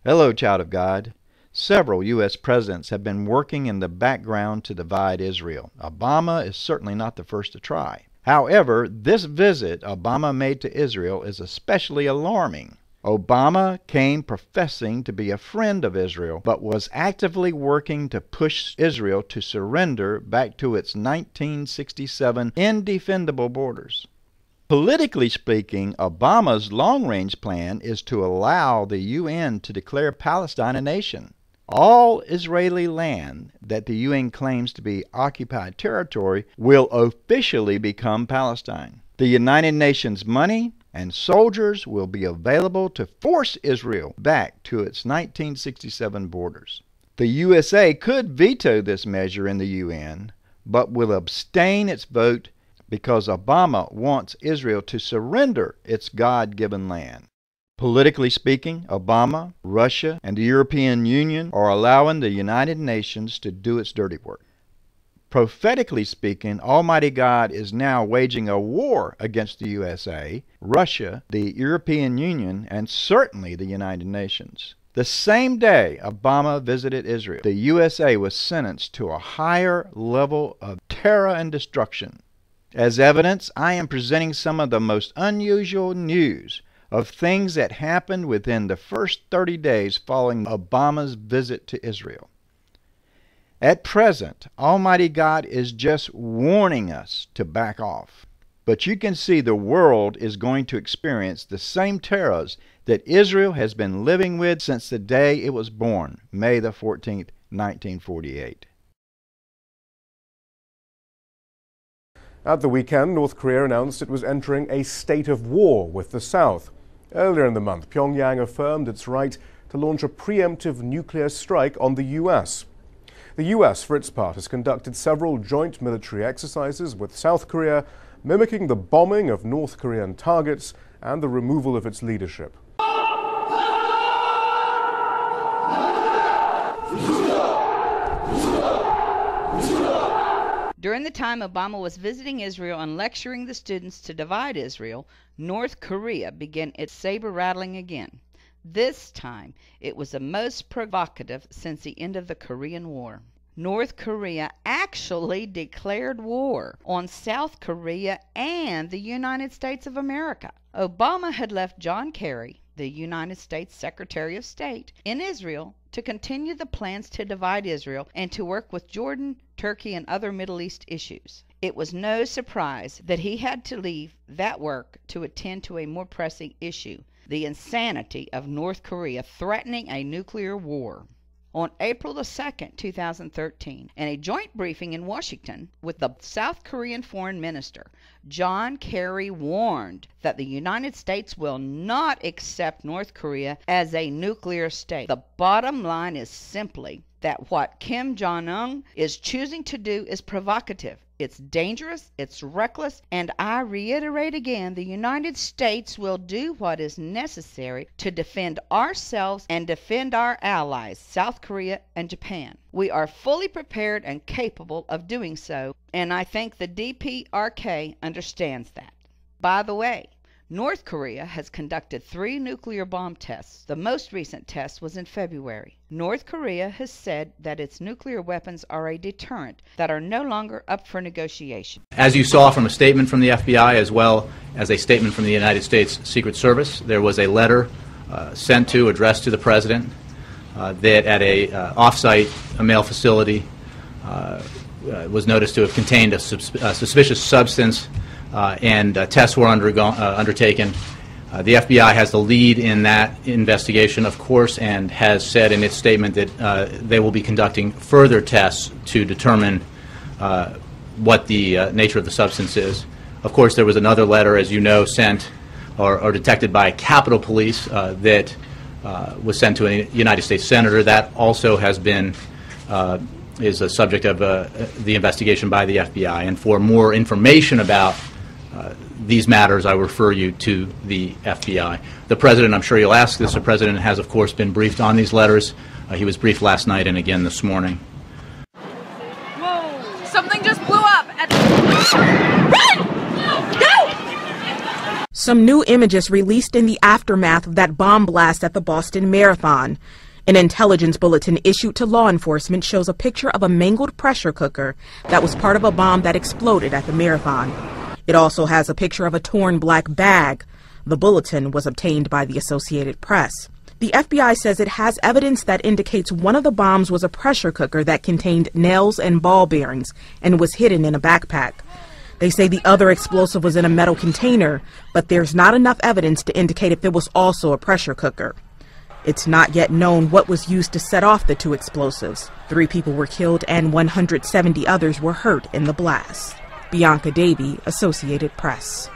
Hello, child of God. Several U.S. presidents have been working in the background to divide Israel. Obama is certainly not the first to try. However, this visit Obama made to Israel is especially alarming. Obama came professing to be a friend of Israel, but was actively working to push Israel to surrender back to its 1967 indefendable borders. Politically speaking, Obama's long-range plan is to allow the UN to declare Palestine a nation. All Israeli land that the UN claims to be occupied territory will officially become Palestine. The United Nations money and soldiers will be available to force Israel back to its 1967 borders. The USA could veto this measure in the UN, but will abstain its vote because Obama wants Israel to surrender its God-given land. Politically speaking, Obama, Russia, and the European Union are allowing the United Nations to do its dirty work. Prophetically speaking, Almighty God is now waging a war against the USA, Russia, the European Union, and certainly the United Nations. The same day Obama visited Israel, the USA was sentenced to a higher level of terror and destruction. As evidence, I am presenting some of the most unusual news of things that happened within the first 30 days following Obama's visit to Israel. At present, Almighty God is just warning us to back off. But you can see the world is going to experience the same terrors that Israel has been living with since the day it was born, May the 14th, 1948. At the weekend, North Korea announced it was entering a state of war with the South. Earlier in the month, Pyongyang affirmed its right to launch a preemptive nuclear strike on the U.S. The U.S., for its part, has conducted several joint military exercises with South Korea, mimicking the bombing of North Korean targets and the removal of its leadership. During the time Obama was visiting Israel and lecturing the students to divide Israel, North Korea began its saber-rattling again. This time, it was the most provocative since the end of the Korean War. North Korea actually declared war on South Korea and the United States of America. Obama had left John Kerry, the United States Secretary of State, in Israel to continue the plans to divide Israel and to work with Jordan, Turkey, and other Middle East issues. It was no surprise that he had to leave that work to attend to a more pressing issue, the insanity of North Korea threatening a nuclear war. On April 2nd, 2013, in a joint briefing in Washington with the South Korean Foreign Minister, John Kerry warned that the United States will not accept North Korea as a nuclear state. The bottom line is simply that what Kim Jong-un is choosing to do is provocative. It's dangerous, it's reckless, and I reiterate again, the United States will do what is necessary to defend ourselves and defend our allies, South Korea and Japan. We are fully prepared and capable of doing so, and I think the DPRK understands that. By the way, North Korea has conducted 3 nuclear bomb tests. The most recent test was in February. North Korea has said that its nuclear weapons are a deterrent that are no longer up for negotiation. As you saw from a statement from the FBI as well as a statement from the United States Secret Service, there was a letter addressed to the President that at a off-site mail facility was noticed to have contained a suspicious substance, and tests were undertaken. The FBI has the lead in that investigation, of course, and has said in its statement that they will be conducting further tests to determine what the nature of the substance is. Of course, there was another letter, as you know, sent or detected by Capitol Police that was sent to a United States Senator. That also has been is a subject of the investigation by the FBI. And for more information about these matters, I refer you to the FBI. The President, I'm sure you'll ask this, the President has, of course, been briefed on these letters. He was briefed last night and again this morning. Whoa! Something just blew up at... Run! Go! Some new images released in the aftermath of that bomb blast at the Boston Marathon. An intelligence bulletin issued to law enforcement shows a picture of a mangled pressure cooker that was part of a bomb that exploded at the marathon. It also has a picture of a torn black bag. The bulletin was obtained by the Associated Press. The FBI says it has evidence that indicates one of the bombs was a pressure cooker that contained nails and ball bearings and was hidden in a backpack. They say the other explosive was in a metal container, but there's not enough evidence to indicate if it was also a pressure cooker. It's not yet known what was used to set off the two explosives. 3 people were killed and 170 others were hurt in the blast. Bianca Davey, Associated Press.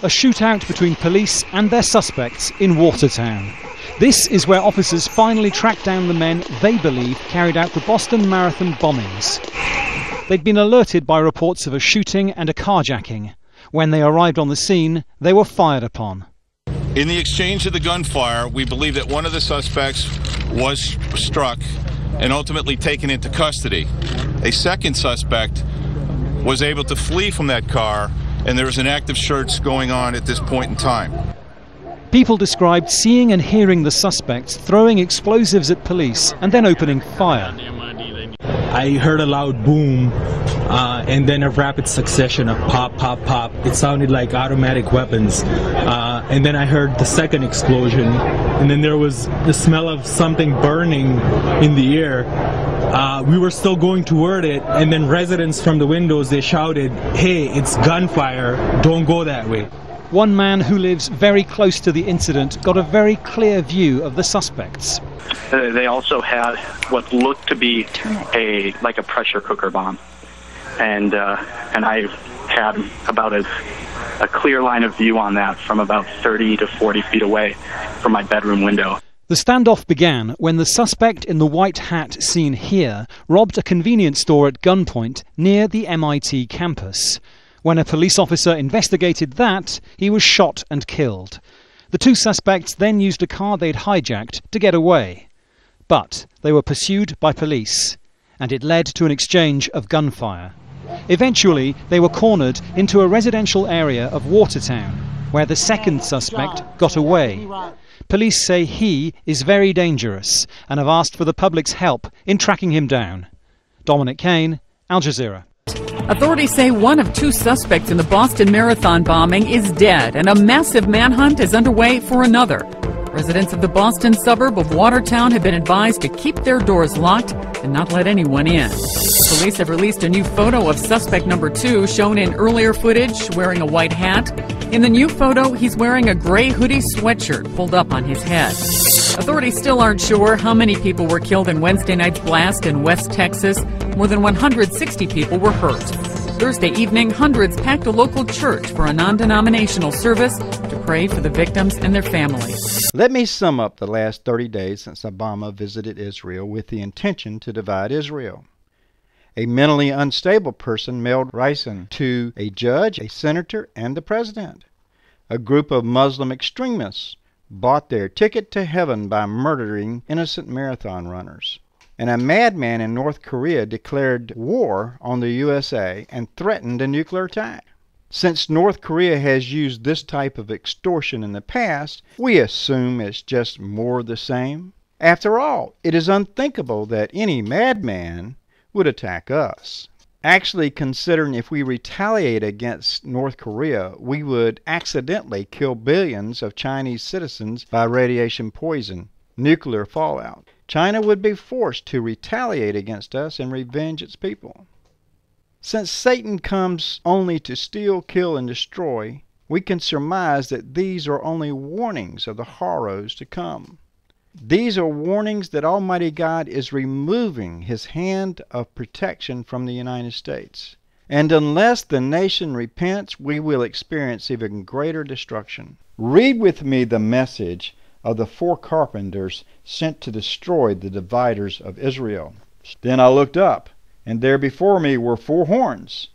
A shootout between police and their suspects in Watertown. This is where officers finally tracked down the men they believe carried out the Boston Marathon bombings. They'd been alerted by reports of a shooting and a carjacking. When they arrived on the scene, they were fired upon. In the exchange of the gunfire, we believe that one of the suspects was struck and ultimately taken into custody. A second suspect was able to flee from that car, and there was an active search going on at this point in time. People described seeing and hearing the suspects throwing explosives at police and then opening fire. I heard a loud boom and then a rapid succession of pop, pop, pop. It sounded like automatic weapons. And then I heard the second explosion, and then there was the smell of something burning in the air. We were still going toward it, and then residents from the windows, they shouted, "Hey, it's gunfire, don't go that way." One man who lives very close to the incident got a very clear view of the suspects. They also had what looked to be a pressure cooker bomb, and I had about a clear line of view on that from about 30 to 40 feet away from my bedroom window. The standoff began when the suspect in the white hat seen here robbed a convenience store at gunpoint near the MIT campus. When a police officer investigated that, he was shot and killed. The 2 suspects then used a car they'd hijacked to get away. But they were pursued by police, and it led to an exchange of gunfire. Eventually, they were cornered into a residential area of Watertown, where the second suspect got away. Police say he is very dangerous and have asked for the public's help in tracking him down. Dominic Kane, Al Jazeera. Authorities say one of 2 suspects in the Boston Marathon bombing is dead, and a massive manhunt is underway for another. Residents of the Boston suburb of Watertown have been advised to keep their doors locked and not let anyone in. Police have released a new photo of suspect number 2, shown in earlier footage, wearing a white hat. In the new photo, he's wearing a gray hoodie sweatshirt pulled up on his head. Authorities still aren't sure how many people were killed in Wednesday night's blast in West Texas. More than 160 people were hurt. Thursday evening, hundreds packed a local church for a non-denominational service to pray for the victims and their families. Let me sum up the last 30 days since Obama visited Israel with the intention to divide Israel. A mentally unstable person mailed ricin to a judge, a senator, and the president. A group of Muslim extremists bought their ticket to heaven by murdering innocent marathon runners. And a madman in North Korea declared war on the USA and threatened a nuclear attack. Since North Korea has used this type of extortion in the past, we assume it's just more of the same. After all, it is unthinkable that any madman would attack us. Actually, considering if we retaliate against North Korea, we would accidentally kill billions of Chinese citizens by radiation poison, nuclear fallout. China would be forced to retaliate against us and revenge its people. Since Satan comes only to steal, kill, and destroy, we can surmise that these are only warnings of the horrors to come. These are warnings that Almighty God is removing His hand of protection from the United States. And unless the nation repents, we will experience even greater destruction. Read with me the message of the 4 carpenters sent to destroy the dividers of Israel. Then I looked up, and there before me were 4 horns.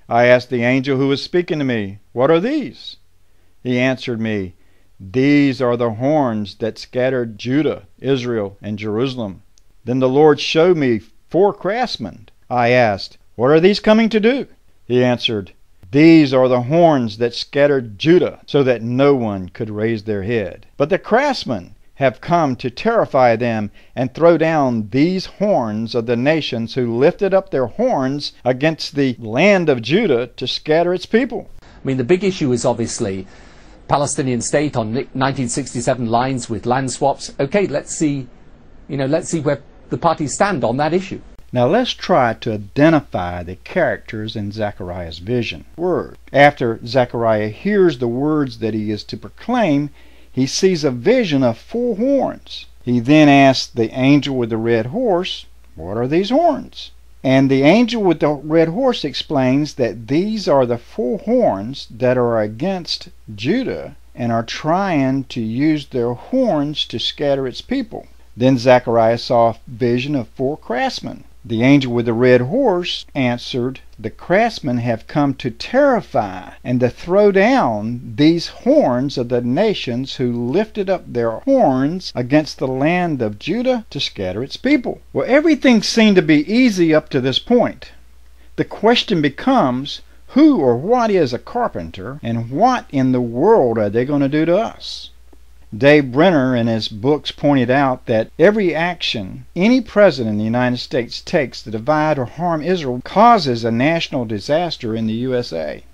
I asked the angel who was speaking to me, "What are these?" He answered me, "These are the horns that scattered Judah, Israel, and Jerusalem." Then the Lord showed me 4 craftsmen. I asked, "What are these coming to do?" He answered, "These are the horns that scattered Judah, so that no one could raise their head. But the craftsmen have come to terrify them and throw down these horns of the nations who lifted up their horns against the land of Judah to scatter its people." I mean, the big issue is obviously Palestinian state on 1967 lines with land swaps. Okay, let's see where the parties stand on that issue. Now let's try to identify the characters in Zechariah's vision. After Zechariah hears the words that he is to proclaim, he sees a vision of 4 horns. He then asks the angel with the red horse, "What are these horns?" And the angel with the red horse explains that these are the 4 horns that are against Judah and are trying to use their horns to scatter its people. Then Zechariah saw a vision of 4 craftsmen. The angel with the red horse answered, "The craftsmen have come to terrify and to throw down these horns of the nations who lifted up their horns against the land of Judah to scatter its people." Well, everything seemed to be easy up to this point. The question becomes, who or what is a carpenter, and what in the world are they going to do to us? Dave Brenner in his books pointed out that every action any president in the United States takes to divide or harm Israel causes a national disaster in the USA.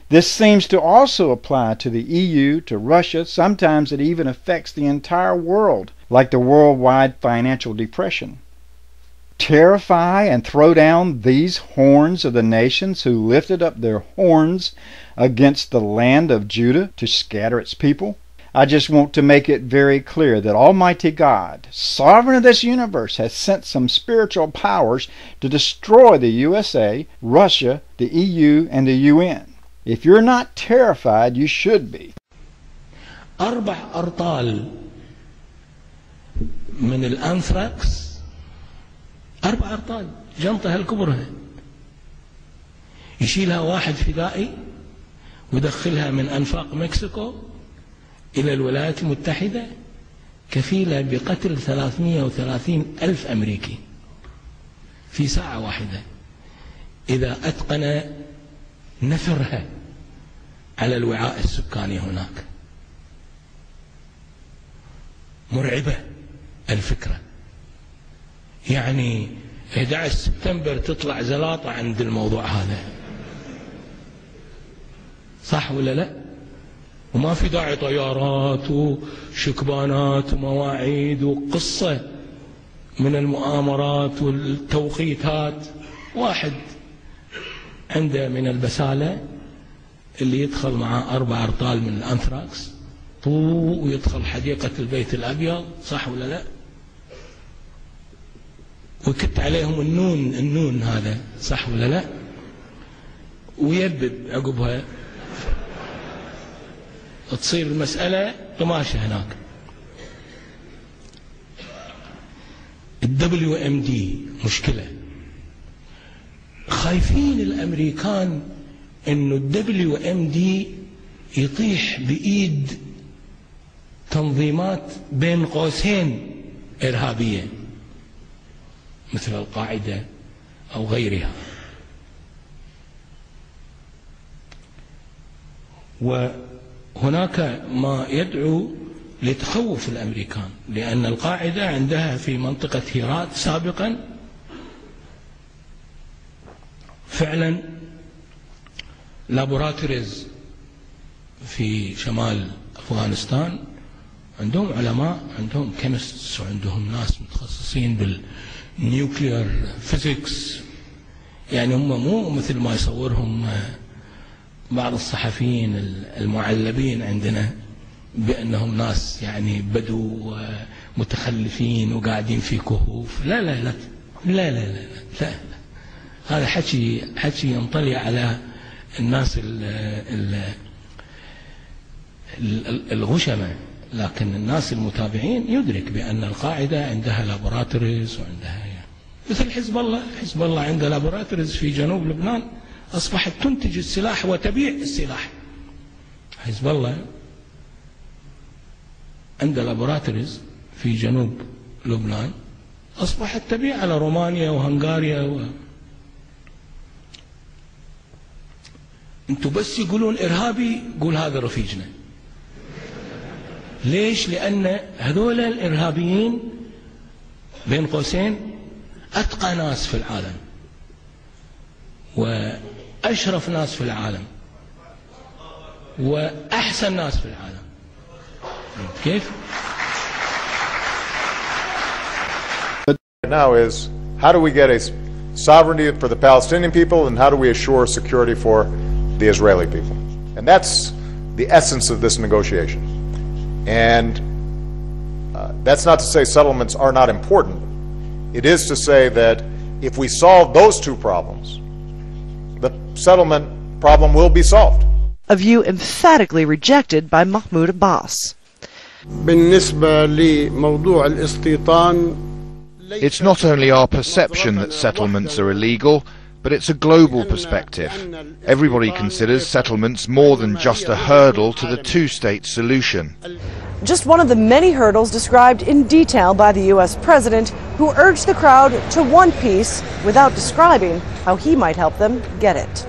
This seems to also apply to the EU, to Russia. Sometimes it even affects the entire world, like the worldwide financial depression. Terrify and throw down these horns of the nations who lifted up their horns against the land of Judah to scatter its people. I just want to make it very clear that Almighty God, sovereign of this universe, has sent some spiritual powers to destroy the USA, Russia, the EU, and the UN. If you're not terrified, you should be. 4 أرطال من الأنثراكس، 4 أرطال جنطة هالكبرها يشيلها واحد فدائي ويدخلها من أنفاق مكسيكو إلى الولايات المتحدة، كفيلة بقتل 330 ألف أمريكي في ساعة واحدة إذا أتقن نثرها على الوعاء السكاني هناك. مرعبة الفكرة. يعني 11 سبتمبر تطلع زلاطة عند الموضوع هذا، صح ولا لا؟ وما في داعي طيارات وشكبانات ومواعيد وقصة من المؤامرات والتوقيتات. واحد عنده من البسالة اللي يدخل معه 4 أرطال من الأنثراكس ويدخل حديقة البيت الأبيض، صح ولا لا؟ وكت عليهم النون هذا، صح ولا لا؟ ويبب عقبها، تصير المسألة طماشة هناك. WMD مشكلة. خايفين الأمريكان إنه WMD يطيح بإيد تنظيمات بين قوسين إرهابية مثل القاعدة أو غيرها. وهناك ما يدعو لتخوف الأمريكان، لأن القاعدة عندها في منطقة هيرات سابقا فعلا لابوراتوريز في شمال أفغانستان، عندهم علماء، عندهم كيمستس، وعندهم ناس متخصصين بالنيوكلير فيزيكس. يعني هم مو مثل ما يصورهم بعض الصحفيين المعلبين عندنا بأنهم ناس يعني بدو متخلفين وقاعدين في كهوف. لا لا لا لا لا لا, لا, لا. هذا حكي ينطلي على الناس الغشمة، لكن الناس المتابعين يدرك بأن القاعدة عندها لابوراتوريز وعندها مثل حزب الله عنده لابوراتوريز في جنوب لبنان أصبحت تنتج السلاح وتبيع السلاح. حزب الله عنده لابوراتوريز في جنوب لبنان أصبحت تبيع على رومانيا وهنغاريا انتوا بس يقولون إرهابي قول هذا رفيجنا. ليش؟ لأن هذول الإرهابيين بين قوسين أتقى ناس في العالم وأشرف ناس في العالم وأحسن ناس في العالم. كيف؟ Now is how do we get a sovereignty for the Palestinian people and how do we assure security for the Israeli people? And that's the essence of this negotiation. And that's not to say settlements are not important. It is to say that if we solve those two problems, the settlement problem will be solved. A view emphatically rejected by Mahmoud Abbas. It's not only our perception that settlements are illegal, but it's a global perspective. Everybody considers settlements more than just a hurdle to the two-state solution. Just one of the many hurdles described in detail by the U.S. president, who urged the crowd to want peace without describing how he might help them get it.